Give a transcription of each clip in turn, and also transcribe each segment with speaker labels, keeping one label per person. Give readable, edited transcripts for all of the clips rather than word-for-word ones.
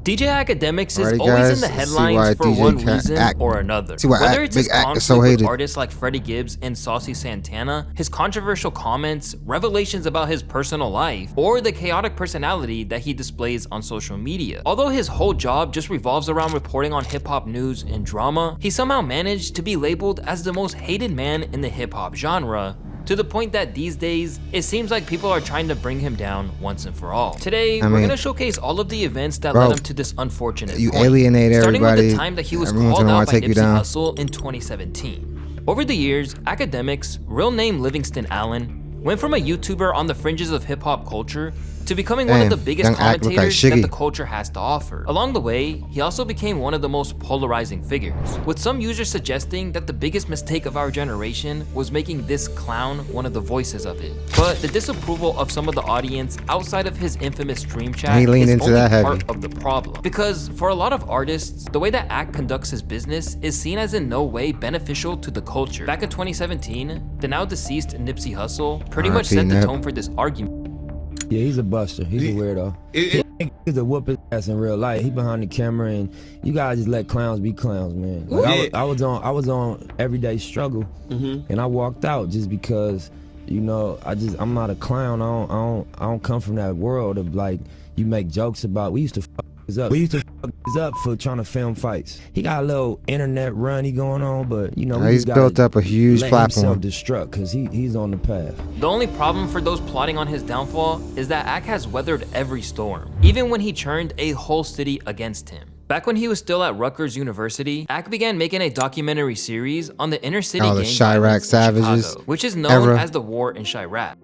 Speaker 1: DJ Akademiks is
Speaker 2: Alrighty,
Speaker 1: always
Speaker 2: guys,
Speaker 1: in the
Speaker 2: let's see
Speaker 1: headlines
Speaker 2: why
Speaker 1: for
Speaker 2: DJ
Speaker 1: one
Speaker 2: can't
Speaker 1: reason
Speaker 2: act.
Speaker 1: or another.
Speaker 2: See why
Speaker 1: Whether it's his
Speaker 2: Big Act is
Speaker 1: conflict
Speaker 2: so
Speaker 1: with
Speaker 2: hated.
Speaker 1: artists like Freddie Gibbs and Saucy Santana, his controversial comments, revelations about his personal life, or the chaotic personality that he displays on social media. Although his whole job just revolves around reporting on hip-hop news and drama, he somehow managed to be labeled as the most hated man in the hip-hop genre, to the point that these days, it seems like people are trying to bring him down once and for all. Today, we're gonna showcase all of the events that led him to this unfortunate point.
Speaker 2: Alienate
Speaker 1: starting
Speaker 2: everybody.
Speaker 1: with the time that he was
Speaker 2: Everyone's
Speaker 1: called
Speaker 2: gonna
Speaker 1: out
Speaker 2: wanna
Speaker 1: by
Speaker 2: take you
Speaker 1: Nipsey
Speaker 2: down.
Speaker 1: Hussle in 2017. Over the years, Akademiks, real name Livingston Allen, went from a YouTuber on the fringes of hip-hop culture to becoming one of the biggest
Speaker 2: young Ak look like
Speaker 1: commentators that
Speaker 2: Shiggy.
Speaker 1: the culture has to offer. Along the way, he also became one of the most polarizing figures, with some users suggesting that the biggest mistake of our generation was making this clown one of the voices of it. But the disapproval of some of the audience outside of his infamous stream chat
Speaker 2: He leaned
Speaker 1: is
Speaker 2: into
Speaker 1: only
Speaker 2: that heavy.
Speaker 1: part of the problem. Because for a lot of artists, the way that Ak conducts his business is seen as in no way beneficial to the culture. Back in 2017, the now deceased Nipsey Hussle pretty much set the tone for this argument.
Speaker 3: Yeah, he's a buster. He's a weirdo. He's a whoop his ass in real life. He behind the camera, and you gotta just let clowns be clowns, man. Like, I was on Everyday Struggle, and I walked out just because, you know, I'm not a clown. I don't come from that world of like you make jokes about. We used to fuck up for trying to film fights. He got a little internet run going on, but you know,
Speaker 2: He's built up a huge platform.
Speaker 3: Destruct because he's on the path.
Speaker 1: The only problem for those plotting on his downfall is that Ak has weathered every storm, even when he turned a whole city against him. Back when he was still at Rutgers University, Ak began making a documentary series on the inner city gang
Speaker 2: Chirac
Speaker 1: violence in
Speaker 2: savages
Speaker 1: Chicago, which is known as the War in Chirac.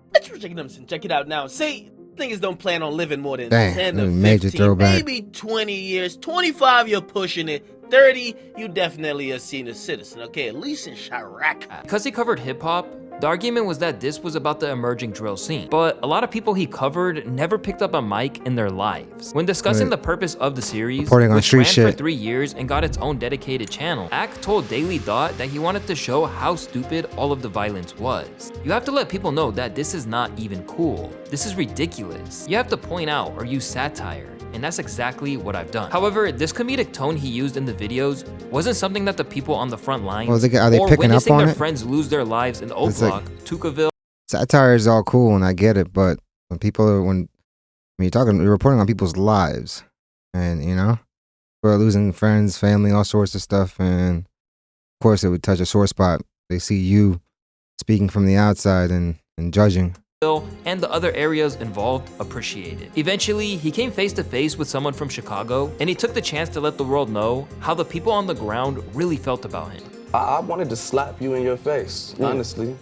Speaker 4: Check it out now. Say niggas don't plan on living more than
Speaker 2: Dang,
Speaker 4: 10 to
Speaker 2: major
Speaker 4: 15,
Speaker 2: throwback.
Speaker 4: maybe 20 years. 25, you're pushing it. 30, you definitely a senior citizen, okay? At least in Chirac.
Speaker 1: Because he covered hip-hop, the argument was that this was about the emerging drill scene. But a lot of people he covered never picked up a mic in their lives. When discussing the purpose of the series,
Speaker 2: Reporting on
Speaker 1: which
Speaker 2: street
Speaker 1: ran
Speaker 2: shit.
Speaker 1: for 3 years and got its own dedicated channel, Ak told Daily Dot that he wanted to show how stupid all of the violence was. You have to let people know that this is not even cool. This is ridiculous. You have to point out or use satire. And that's exactly what I've done. However, this comedic tone he used in the videos wasn't something that the people on the front lines
Speaker 2: are they
Speaker 1: or
Speaker 2: picking up
Speaker 1: witnessing
Speaker 2: on
Speaker 1: their
Speaker 2: it?
Speaker 1: friends lose their lives in Oak
Speaker 2: It's like-
Speaker 1: Block, Tukaville.
Speaker 2: Satire is all cool and I get it, but when you're reporting on people's lives, and you know, we're losing friends, family, all sorts of stuff, and of course it would touch a sore spot. They see you speaking from the outside and judging.
Speaker 1: And the other areas involved appreciated. Eventually, he came face to face with someone from Chicago, and he took the chance to let the world know how the people on the ground really felt about him.
Speaker 5: I wanted to slap you in your face, honestly.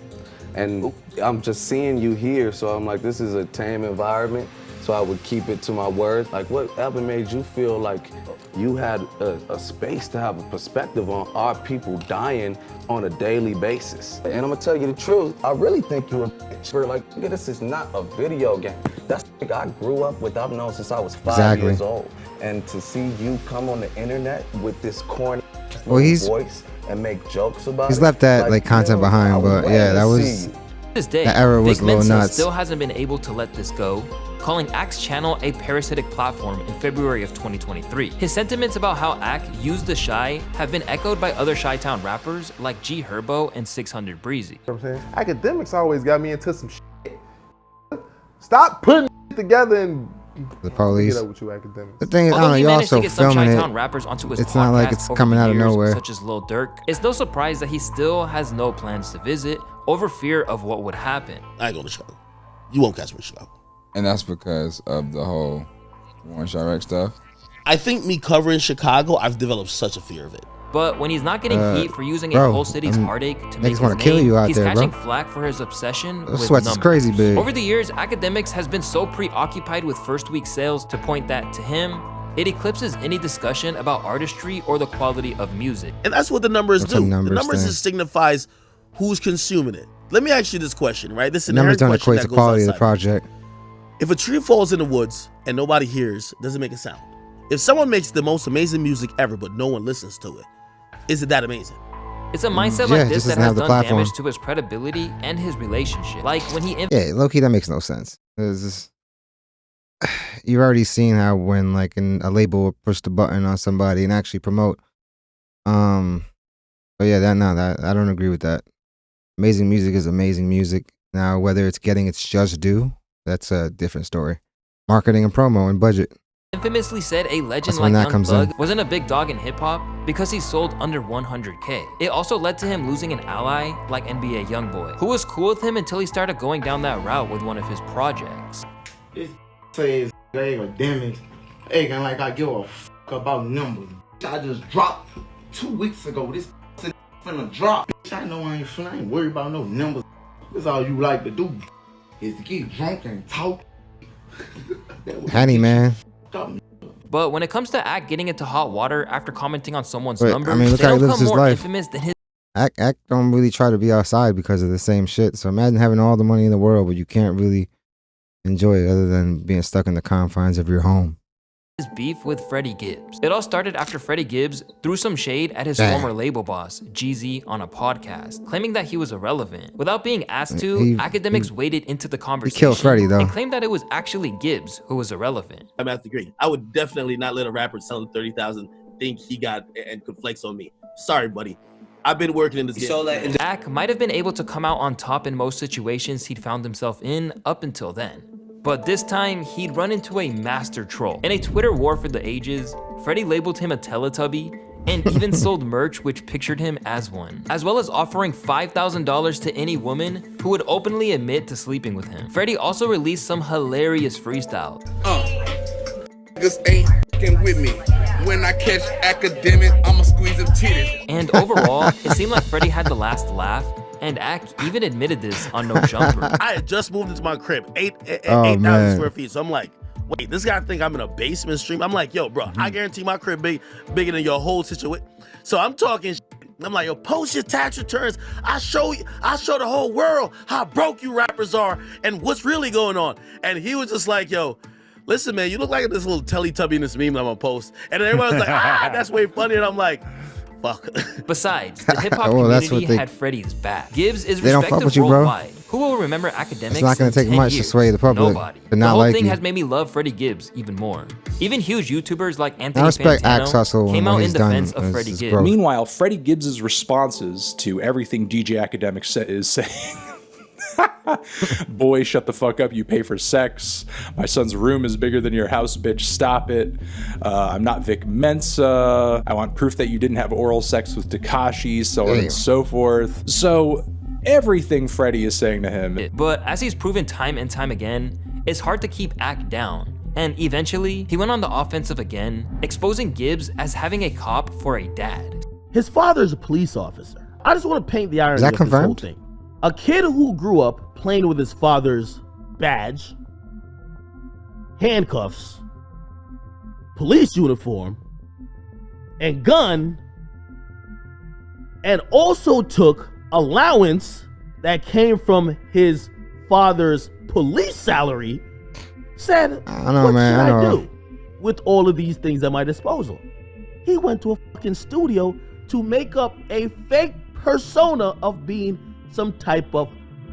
Speaker 5: And I'm just seeing you here, so I'm like, this is a tame environment, so I would keep it to my word. Like, whatever made you feel like you had a space to have a perspective on our people dying on a daily basis. And I'm gonna tell you the truth, I really think you're a bitch. We're like, look, this is not a video game. That's what I grew up with, I've known since I was 5 years old. And to see you come on the internet with this corny voice and make jokes about
Speaker 2: He's
Speaker 5: it,
Speaker 2: left that like content behind, but yeah, that was
Speaker 1: This day,
Speaker 2: that era was
Speaker 1: Vic
Speaker 2: a little
Speaker 1: Mensa
Speaker 2: nuts.
Speaker 1: still hasn't been able to let this go, calling Ak's channel a parasitic platform in February of 2023. His sentiments about how Ak used the Shy have been echoed by other Chi-Town rappers like G Herbo and 600 Breezy.
Speaker 6: You know what I'm saying? Akademiks always got me into some shit. Stop putting shit together and
Speaker 2: the police.
Speaker 6: get up with you, Akademiks.
Speaker 2: The thing is, I don't
Speaker 1: Although
Speaker 2: know,
Speaker 1: he
Speaker 2: you're
Speaker 1: managed to
Speaker 2: also
Speaker 1: get some
Speaker 2: filming
Speaker 1: Chi-Town
Speaker 2: it.
Speaker 1: rappers onto his
Speaker 2: It's not like
Speaker 1: podcast
Speaker 2: it's
Speaker 1: over
Speaker 2: coming
Speaker 1: the
Speaker 2: out of
Speaker 1: years,
Speaker 2: nowhere.
Speaker 1: such as Lil Durk, it's no surprise that he still has no plans to visit over fear of what would happen.
Speaker 7: I ain't going to Chicago. You won't catch me in Chicago.
Speaker 8: And that's because of the whole Warren Chirac stuff.
Speaker 7: I think me covering Chicago, I've developed such a fear of it.
Speaker 1: But when he's not getting heat for using a
Speaker 2: bro,
Speaker 1: whole city's heartache to make his
Speaker 2: wanna
Speaker 1: name,
Speaker 2: kill you out
Speaker 1: he's
Speaker 2: there,
Speaker 1: catching
Speaker 2: bro.
Speaker 1: flack for his obsession with
Speaker 2: Sweats is
Speaker 1: numbers.
Speaker 2: crazy big.
Speaker 1: Over the years, Akademiks has been so preoccupied with first week sales to point that, to him, it eclipses any discussion about artistry or the quality of music.
Speaker 7: And that's what the numbers
Speaker 2: That's a
Speaker 7: do. The
Speaker 2: numbers
Speaker 7: numbers
Speaker 2: thing.
Speaker 7: just signifies who's consuming it. Let me ask you this question, right? This
Speaker 2: Numbers
Speaker 7: inherent
Speaker 2: don't
Speaker 7: question
Speaker 2: equate
Speaker 7: that
Speaker 2: to
Speaker 7: goes
Speaker 2: quality of the
Speaker 7: outside.
Speaker 2: project.
Speaker 7: If a tree falls in the woods and nobody hears, does it make a sound? If someone makes the most amazing music ever but no one listens to it, is it that amazing?
Speaker 1: It's a mindset
Speaker 2: Yeah,
Speaker 1: like
Speaker 2: it
Speaker 1: this
Speaker 2: just
Speaker 1: that
Speaker 2: doesn't
Speaker 1: has
Speaker 2: have the
Speaker 1: done
Speaker 2: platform.
Speaker 1: damage to his credibility and his relationship. Like when he
Speaker 2: Yeah, low key, that makes no sense. It's just, you've already seen how when like a label will push the button on somebody and actually promote. But yeah, that I don't agree with that. Amazing music is amazing music. Now, whether it's getting its just due, that's a different story. Marketing and promo and budget.
Speaker 1: Infamously said a legend
Speaker 2: That's
Speaker 1: like
Speaker 2: when that
Speaker 1: Young
Speaker 2: comes
Speaker 1: Thug
Speaker 2: in.
Speaker 1: wasn't a big dog in hip-hop because he sold under 100K. It also led to him losing an ally like NBA Youngboy, who was cool with him until he started going down that route with one of his projects.
Speaker 9: This says Akademiks acting like I give a f about numbers. I just dropped 2 weeks ago. This finna drop. I know I ain't worried about no numbers. That's all you like to do is to get drunk and talk.
Speaker 2: Hattie, man.
Speaker 1: But when it comes to Ak getting into hot water after commenting on someone's
Speaker 2: But,
Speaker 1: numbers,
Speaker 2: I mean, look
Speaker 1: they
Speaker 2: how he
Speaker 1: don't
Speaker 2: lives
Speaker 1: come
Speaker 2: his
Speaker 1: more
Speaker 2: life.
Speaker 1: infamous than his
Speaker 2: Act don't really try to be outside because of the same shit. So imagine having all the money in the world, but you can't really enjoy it other than being stuck in the confines of your home.
Speaker 1: beef with Freddie Gibbs. It all started after Freddie Gibbs threw some shade at his former label boss, Jeezy, on a podcast, claiming that he was irrelevant. Without being asked to, Akademiks waded into the conversation
Speaker 2: killed Freddie, though.
Speaker 1: and claimed that it was actually Gibbs who was irrelevant.
Speaker 7: I'm have to agree. I would definitely not let a rapper selling 30,000 think he got and could flex on me. Sorry, buddy. I've been working in this game.
Speaker 1: Ak might have been able to come out on top in most situations he'd found himself in up until then. But this time, he'd run into a master troll. In a Twitter war for the ages, Freddie labeled him a Teletubby and even sold merch which pictured him as one, as well as offering $5,000 to any woman who would openly admit to sleeping with him. Freddie also released some hilarious freestyles.
Speaker 10: Niggas ain't f***ing with me. When I catch academic, I'ma squeeze them titties.
Speaker 1: And overall, it seemed like Freddie had the last laugh, and Ak even admitted this on No Jumper.
Speaker 7: I had just moved into my crib, 8,000 square feet. So I'm like, wait, this guy think I'm in a basement stream? I'm like, yo, bro, I guarantee my crib bigger than your whole situation. So I'm talking shit. I'm like, yo, post your tax returns. I show the whole world how broke you rappers are and what's really going on. And he was just like, yo, listen, man, you look like this little Teletubby in this meme I'm gonna post. And then everyone was like, that's way funny. And I'm like, fuck.
Speaker 1: Besides, the hip-hop community had Freddie's back. Gibbs is respected worldwide. Who will remember Akademiks?
Speaker 2: It's not going to take much to sway the public.
Speaker 1: Nobody.
Speaker 2: But not
Speaker 1: the whole
Speaker 2: like
Speaker 1: thing
Speaker 2: you.
Speaker 1: has made me love Freddie Gibbs even more. Even huge YouTubers like
Speaker 2: I
Speaker 1: Anthony
Speaker 2: respect Axe
Speaker 1: Fantano
Speaker 2: Hustle
Speaker 1: came out in
Speaker 2: he's done
Speaker 1: defense of
Speaker 2: as
Speaker 1: Freddie
Speaker 2: his
Speaker 1: Gibbs.
Speaker 2: growth.
Speaker 11: Meanwhile, Freddie Gibbs's responses to everything DJ Akademiks is saying. Boy, shut the fuck up, you pay for sex. My son's room is bigger than your house, bitch, stop it. I'm not Vic Mensa. I want proof that you didn't have oral sex with Tekashi, so on and so forth. So everything Freddie is saying to him.
Speaker 1: But as he's proven time and time again, it's hard to keep Ak down. And eventually, he went on the offensive again, exposing Gibbs as having a cop for a dad.
Speaker 4: His father is a police officer. I just want to paint the irony of this whole thing. A kid who grew up playing with his father's badge, handcuffs, police uniform, and gun, and also took allowance that came from his father's police salary, said, what should I do with all of these things at my disposal? He went to a fucking studio to make up a fake persona of being some type of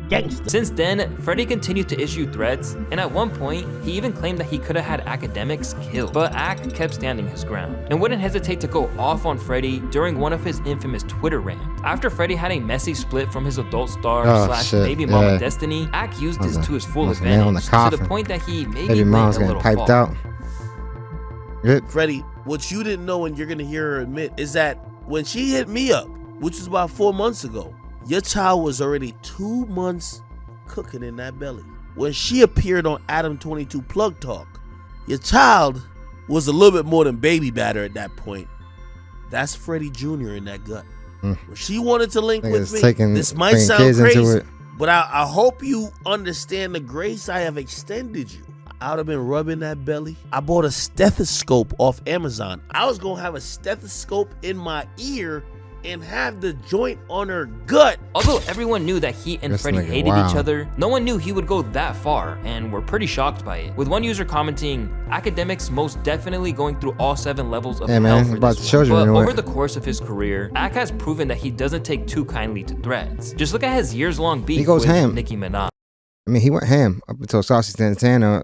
Speaker 4: gangster.
Speaker 1: Since then, Freddie continued to issue threats, and at one point, he even claimed that he could have had Akademiks killed. But Ak kept standing his ground, and wouldn't hesitate to go off on Freddie during one of his infamous Twitter rants. After Freddie had a messy split from his adult star / baby mama Destiny, Ak used this to his full advantage, to the point that he maybe went a little
Speaker 2: piped
Speaker 1: far.
Speaker 2: out.
Speaker 7: Freddie, what you didn't know and you're gonna hear her admit is that when she hit me up, which was about 4 months ago, your child was already 2 months cooking in that belly. When she appeared on Adam 22 Plug Talk, your child was a little bit more than baby batter at that point. That's Freddie Jr. in that gut. When she wanted to link with me, this might sound crazy, but I hope you understand the grace I have extended you. I would have been rubbing that belly. I bought a stethoscope off Amazon. I was gonna have a stethoscope in my ear and have the joint on her gut.
Speaker 1: Although everyone knew that he and Freddie hated each other, no one knew he would go that far, and were pretty shocked by it. With one user commenting, Akademiks most definitely going through all 7 levels of hell for this one. But over the course of his career, Ak has proven that he doesn't take too kindly to threats. Just look at his years-long beef with Nicki Minaj.
Speaker 2: I mean, he went ham up until Saucy Santana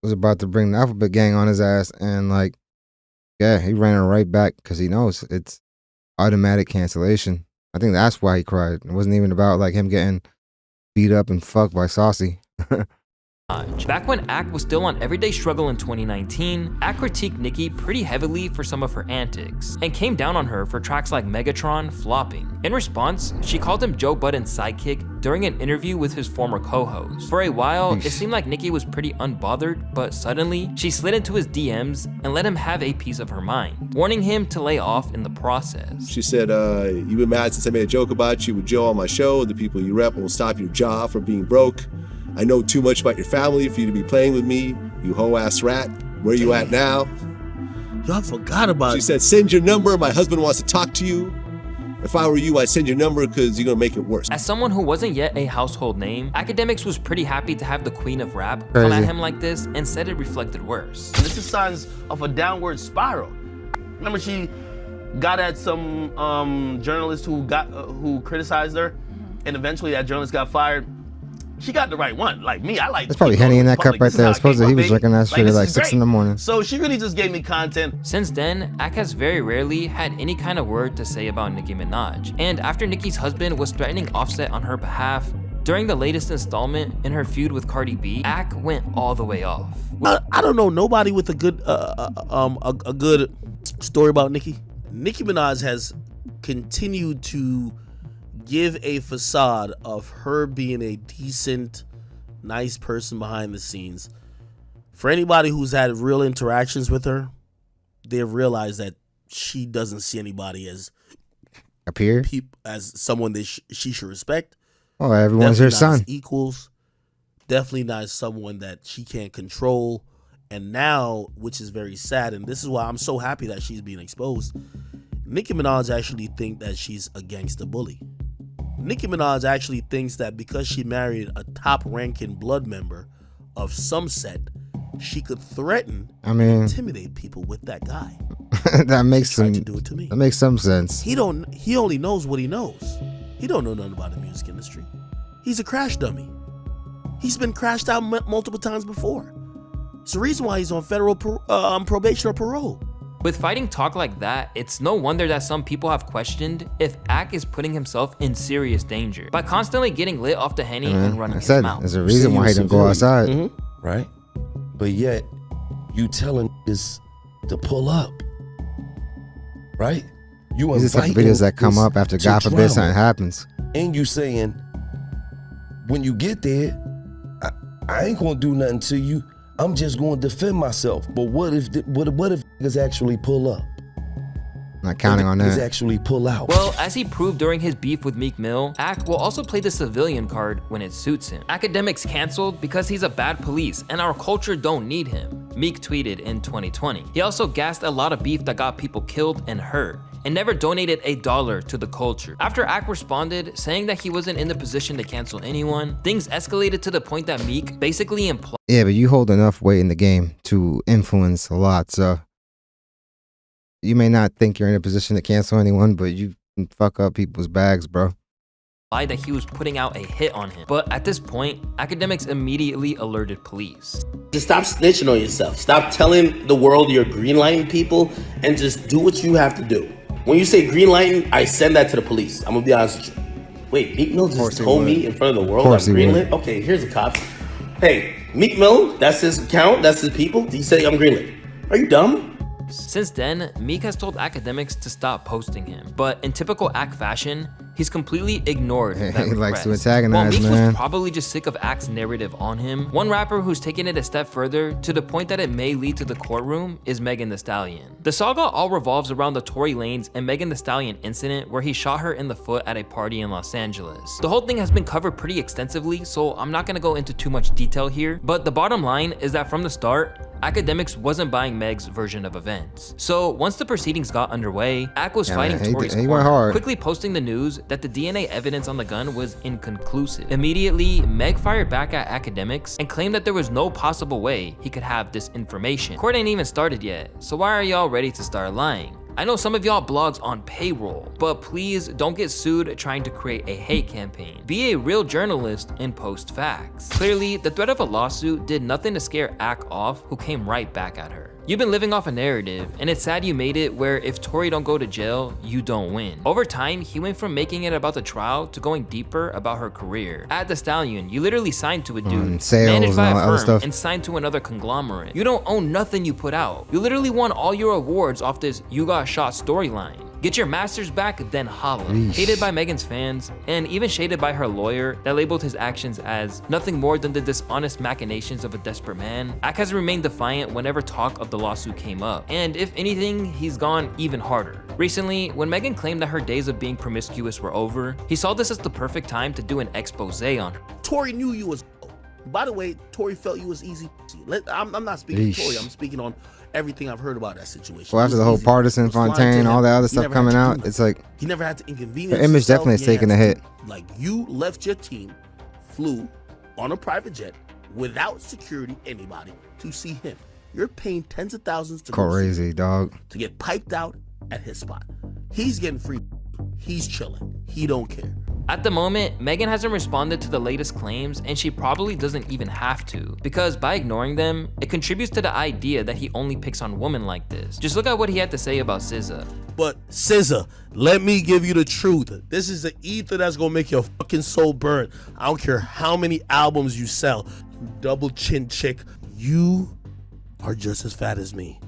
Speaker 2: was about to bring the Alphabet Gang on his ass, and like, yeah, he ran it right back because he knows it's automatic cancellation. I think that's why he cried. It wasn't even about like him getting beat up and fucked by Saucy.
Speaker 1: Back when Ak was still on Everyday Struggle in 2019, Ak critiqued Nicki pretty heavily for some of her antics, and came down on her for tracks like Megatron flopping. In response, she called him Joe Budden's sidekick during an interview with his former co-host. For a while, it seemed like Nicki was pretty unbothered, but suddenly, she slid into his DMs and let him have a piece of her mind, warning him to lay off in the process.
Speaker 12: She said, you've been mad since I made a joke about you with Joe on my show. The people you rep will stop your jaw from being broke. I know too much about your family for you to be playing with me, you hoe-ass rat. Where you at now?
Speaker 7: Y'all forgot about it.
Speaker 12: She said, send your number. My husband wants to talk to you. If I were you, I'd send your number because you're going to make it worse.
Speaker 1: As someone who wasn't yet a household name, Akademiks was pretty happy to have the queen of rap come at him like this and said it reflected worse.
Speaker 4: This is signs of a downward spiral. Remember, she got at some journalist who criticized her, and eventually that journalist got fired. She got the right one. Like me, I like.
Speaker 2: That's probably Henny in that cup right there. Supposedly he was drinking that shit at like 6 in the morning.
Speaker 4: So she really just gave me content.
Speaker 1: Since then, Ak has very rarely had any kind of word to say about Nicki Minaj. And after Nicki's husband was threatening Offset on her behalf, during the latest installment in her feud with Cardi B, Ak went all the way off.
Speaker 7: I don't know nobody with a good good story about Nicki. Nicki Minaj has continued to give a facade of her being a decent, nice person behind the scenes. For anybody who's had real interactions with her, they've realized that she doesn't see anybody as
Speaker 2: a peer,
Speaker 7: as someone that she should respect.
Speaker 2: Oh, everyone's her son.
Speaker 7: Equals. Definitely not someone that she can't control. And now, which is very sad, and this is why I'm so happy that she's being exposed, Nicki Minaj actually think that she's a gangster bully. Nicki Minaj actually thinks that because she married a top-ranking blood member of some set, she could threaten and intimidate people with that guy.
Speaker 2: That makes some.
Speaker 7: Do it to me.
Speaker 2: That makes some sense.
Speaker 7: He only knows what he knows. He don't know nothing about the music industry. He's a crash dummy. He's been crashed out multiple times before. It's the reason why he's on federal probation or parole.
Speaker 1: With fighting talk like that, it's no wonder that some people have questioned if Ak is putting himself in serious danger by constantly getting lit off the Henny and running his mouth.
Speaker 2: There's a reason why he didn't go outside.
Speaker 13: Right? But yet, you telling us to pull up. Right? You
Speaker 2: These are the videos that come up after God forbid something happens.
Speaker 13: And you saying, when you get there, I ain't gonna do nothing to you. I'm just going to defend myself. But what if niggas actually pull up?
Speaker 2: Not counting on that.
Speaker 13: Actually pull out.
Speaker 1: Well, as he proved during his beef with Meek Mill, Ak will also play the civilian card when it suits him. Akademiks canceled because he's a bad police and our culture don't need him, Meek tweeted in 2020. He also gassed a lot of beef that got people killed and hurt, and never donated $1 to the culture. After Ak responded, saying that he wasn't in the position to cancel anyone, things escalated to the point that Meek basically implied.
Speaker 2: Yeah, but you hold enough weight in the game to influence a lot, so you may not think you're in a position to cancel anyone, but you can fuck up people's bags, bro.
Speaker 1: That he was putting out a hit on him. But at this point, Akademiks immediately alerted police.
Speaker 14: Just stop snitching on yourself. Stop telling the world you're greenlighting people and just do what you have to do. When you say greenlighting, I send that to the police. I'm gonna be honest with you. Wait, Meek Mill just told me in front of the world I'm greenlit? Okay, here's the cops. Hey, Meek Mill, that's his account, that's his people. He say I'm greenlit. Are you dumb?
Speaker 1: Since then, Meek has told Akademiks to stop posting him, but in typical Ak fashion, he's completely ignored that request.
Speaker 2: He likes to antagonize,
Speaker 1: While Meek
Speaker 2: man.
Speaker 1: was probably just sick of Ak's narrative on him, one rapper who's taken it a step further to the point that it may lead to the courtroom is Megan Thee Stallion. The saga all revolves around the Tory Lanez and Megan Thee Stallion incident where he shot her in the foot at a party in Los Angeles. The whole thing has been covered pretty extensively, so I'm not gonna go into too much detail here, but the bottom line is that from the start, Akademiks wasn't buying Meg's version of events. So once the proceedings got underway, Ak was fighting Tory's corner, quickly posting the news that the DNA evidence on the gun was inconclusive. Immediately, Meg fired back at Akademiks and claimed that there was no possible way he could have this information. Court ain't even started yet, so why are y'all ready to start lying? I know some of y'all blogs on payroll, but please don't get sued trying to create a hate campaign. Be a real journalist and post facts. Clearly, the threat of a lawsuit did nothing to scare Ak off, who came right back at her. You've been living off a narrative, and it's sad you made it where if Tory don't go to jail, you don't win. Over time, he went from making it about the trial to going deeper about her career. At The Stallion, you literally signed to a dude, managed by a firm, and signed to another conglomerate. You don't own nothing you put out. You literally won all your awards off this "you got shot" storyline. Get your masters back, then holla. Hated by Megan's fans, and even shaded by her lawyer that labeled his actions as nothing more than the dishonest machinations of a desperate man, Ak has remained defiant whenever talk of the lawsuit came up. And if anything, he's gone even harder. Recently, when Megan claimed that her days of being promiscuous were over, he saw this as the perfect time to do an expose on her.
Speaker 7: Tory knew you was. By the way, Tory felt you was easy. I'm not speaking to Tory, I'm speaking on everything I've heard about that situation.
Speaker 2: Well, after the whole partisan Fontaine, all that other stuff coming out, it's like
Speaker 7: he never had to inconvenience.
Speaker 2: The image definitely is taking a hit.
Speaker 7: Like, you left your team, flew on a private jet without security, anybody, to see him. You're paying tens of thousands to
Speaker 2: crazy dog
Speaker 7: to get piped out at his spot. He's getting free. He's chilling. He don't care.
Speaker 1: At the moment, Megan hasn't responded to the latest claims, and she probably doesn't even have to, because by ignoring them, it contributes to the idea that he only picks on women like this. Just look at what he had to say about SZA.
Speaker 7: But SZA, let me give you the truth. This is the ether that's gonna make your fucking soul burn. I don't care how many albums you sell. Double chin chick, you are just as fat as me.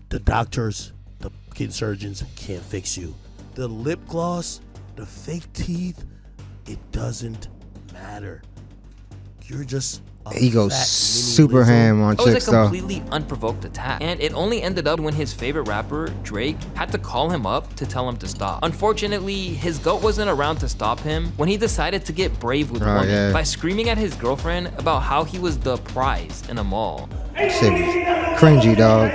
Speaker 7: The doctors, the fucking surgeons can't fix you. The lip gloss, the fake teeth, it doesn't matter. You're just
Speaker 2: he goes super ham on chicks.
Speaker 1: It was a completely unprovoked attack, and it only ended up when his favorite rapper, Drake, had to call him up to tell him to stop. Unfortunately, his goat wasn't around to stop him when he decided to get brave with women by screaming at his girlfriend about how he was the prize in a mall.
Speaker 2: Shit was cringy, dog.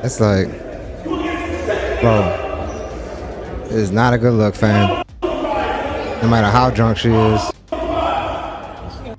Speaker 2: It's like, bro, it is not a good look, fam. No matter how drunk she is.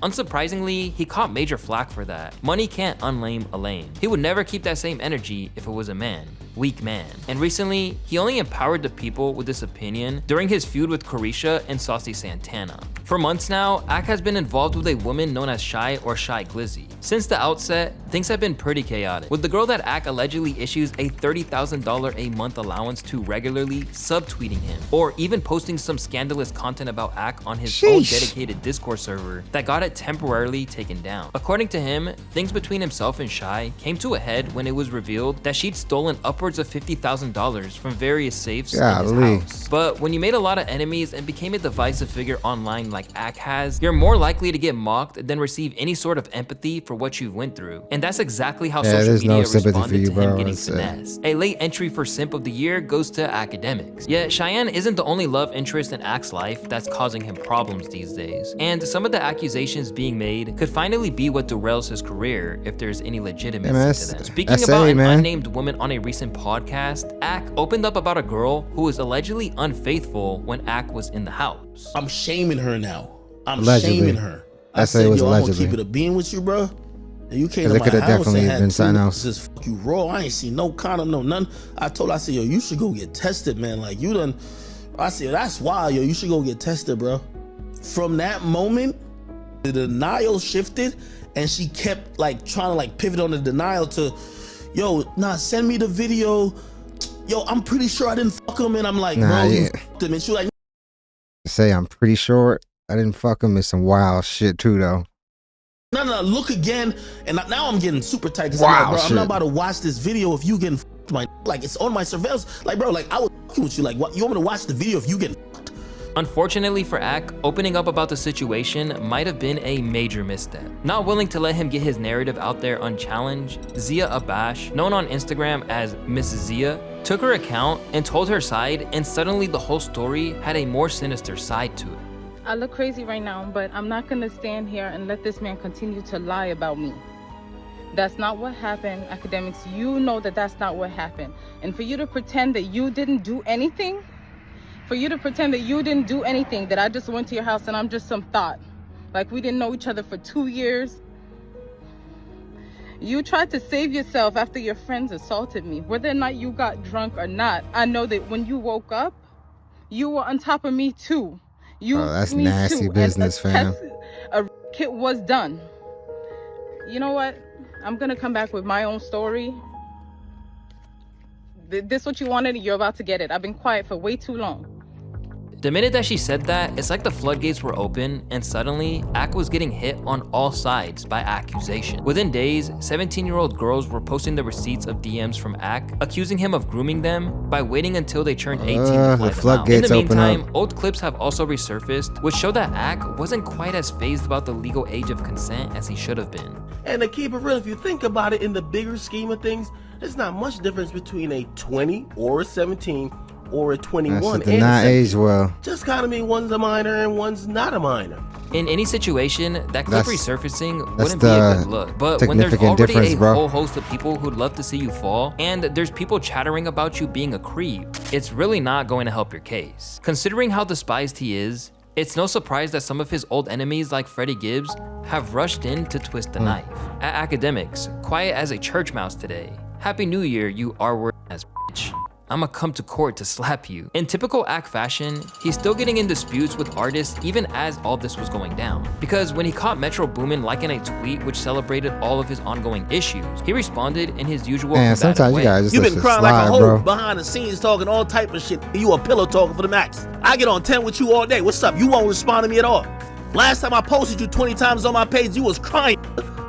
Speaker 1: Unsurprisingly, he caught major flack for that. Money can't unlame a lame. He would never keep that same energy if it was a man. Weak man. And recently, he only empowered the people with this opinion during his feud with Carisha and Saucy Santana. For months now, Ak has been involved with a woman known as Shy or Shy Glizzy. Since the outset, things have been pretty chaotic, with the girl that Ak allegedly issues a $30,000 a month allowance to regularly subtweeting him, or even posting some scandalous content about Ak on his own dedicated Discord server that got it temporarily taken down. According to him, things between himself and Shy came to a head when it was revealed that she'd stolen upwards of $50,000 from various safes in his house. But when you made a lot of enemies and became a divisive figure online like Ak has, you're more likely to get mocked than receive any sort of empathy for what you went through. And that's exactly how social media responded to him getting finessed. A late entry for Simp of the Year goes to Akademiks. Yet Cheyenne isn't the only love interest in Ak's life that's causing him problems these days. And some of the accusations being made could finally be what derails his career if there's any legitimacy to them. Speaking about an unnamed woman on a recent podcast, Ak opened up about a girl who was allegedly unfaithful when Ak was in the house.
Speaker 7: I'm shaming her now. I'm
Speaker 2: allegedly.
Speaker 7: shaming her. I said, yo, I'm gonna keep it a bean with you, bro. And you came to my house and had just fuck you raw. I ain't seen no condom, no none. I told her, I said, yo, you should go get tested, man. Like, you done. I said, that's wild, yo. You should go get tested, bro. From that moment, the denial shifted, and she kept like trying to like pivot on the denial to, yo, nah, send me the video. Yo, I'm pretty sure I didn't fuck him. And I'm like, bro, you fucked him. And she was like,
Speaker 2: say, I'm pretty sure I didn't fuck him. It's some wild shit too, though.
Speaker 7: No, look again. And now I'm getting super tight because I'm like, bro, I'm not about to watch this video if you getting fucked. Like, it's on my surveillance. Like, bro, like, I was fucking with you. Like, what? You want me to watch the video if you getting fucked?
Speaker 1: Unfortunately for Ak, opening up about the situation might have been a major misstep. Not willing to let him get his narrative out there unchallenged, Zia Abash, known on Instagram as Miss Zia, took her account and told her side, and suddenly the whole story had a more sinister side to it.
Speaker 15: I look crazy right now, but I'm not gonna stand here and let this man continue to lie about me. That's not what happened, Akademiks. You know that that's not what happened. And for you to pretend that you didn't do anything, that I just went to your house and I'm just some thought, Like we didn't know each other for 2 years. You tried to save yourself after your friends assaulted me. Whether or not you got drunk or not, I know that when you woke up, you were on top of me too.
Speaker 2: That's nasty business, fam.
Speaker 15: A kit was done. You know what? I'm gonna come back with my own story. This what you wanted, you're about to get it. I've been quiet for way too long.
Speaker 1: The minute that she said that, it's like the floodgates were open, and suddenly, Ak was getting hit on all sides by accusation. Within days, 17-year-old girls were posting the receipts of DMs from Ak, accusing him of grooming them by waiting until they turned 18 to fly them out. In the meantime, old clips have also resurfaced, which show that Ak wasn't quite as fazed about the legal age of consent as he should have been.
Speaker 7: And to keep it real, if you think about it in the bigger scheme of things, there's not much difference between a 20 or a 17 or a 21
Speaker 2: did not age well.
Speaker 7: Just kind of mean one's a minor and one's not a minor.
Speaker 1: In any situation, that clip resurfacing wouldn't be a good look. But when there's already a whole host of people who'd love to see you fall, and there's people chattering about you being a creep, it's really not going to help your case. Considering how despised he is, it's no surprise that some of his old enemies like Freddie Gibbs have rushed in to twist the knife. At Akademiks, quiet as a church mouse today. Happy New Year, you R-word ass bitch. I'ma come to court to slap you. In typical Ak fashion, he's still getting in disputes with artists even as all this was going down. Because when he caught Metro Boomin liking a tweet which celebrated all of his ongoing issues, he responded in his usual combative way.
Speaker 7: You've been crying like a hoe behind the scenes talking all type of shit. You a pillow talking for the max. I get on 10 with you all day. What's up? You won't respond to me at all. Last time I posted you 20 times on my page, you was crying,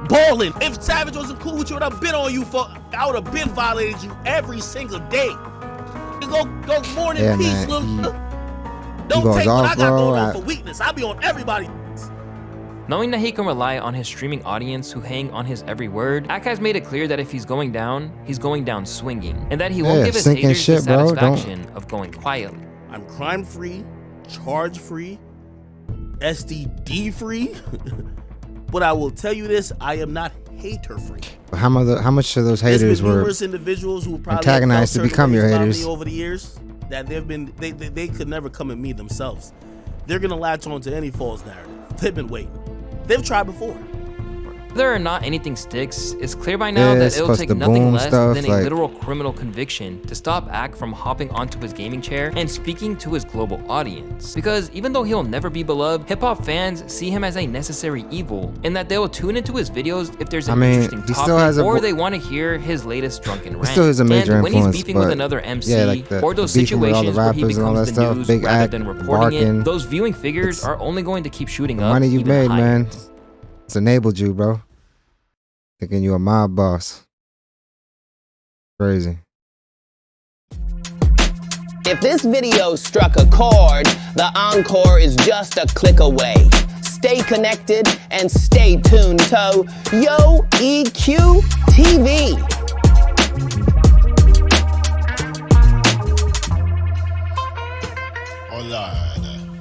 Speaker 7: bawling. If Savage wasn't cool with you, I would have been on you I would have been violated you every single day. Go more than peace, little. Don't take what I got going on for weakness. I be on everybody.
Speaker 1: Knowing that he can rely on his streaming audience who hang on his every word, Ak has made it clear that if he's going down swinging, and that he won't give his haters the satisfaction of going quietly.
Speaker 7: I'm crime-free, charge-free, STD-free, but I will tell you this, I am not hater-free.
Speaker 2: How much of those haters were
Speaker 7: individuals who probably
Speaker 2: antagonized to become your haters
Speaker 7: over the years that they could never come at me themselves. They're gonna latch on to any false narrative. They've been waiting. They've tried before.
Speaker 1: Whether or not anything sticks, it's clear by now that it'll take nothing less than a literal criminal conviction to stop Ak from hopping onto his gaming chair and speaking to his global audience. Because even though he'll never be beloved, hip-hop fans see him as a necessary evil, and that they will tune into his videos if there's an interesting topic, or they want to hear his latest drunken rant.
Speaker 2: Still is a major
Speaker 1: and when he's
Speaker 2: influence,
Speaker 1: beefing with another MC, or those situations where he becomes the news rather than reporting it, those viewing figures are only going to keep shooting up.
Speaker 2: Money you made, man. It's enabled you, bro. Thinking you a mob boss. Crazy.
Speaker 16: If this video struck a chord, the encore is just a click away. Stay connected and stay tuned to Yo EQ TV.
Speaker 17: Oh Lord.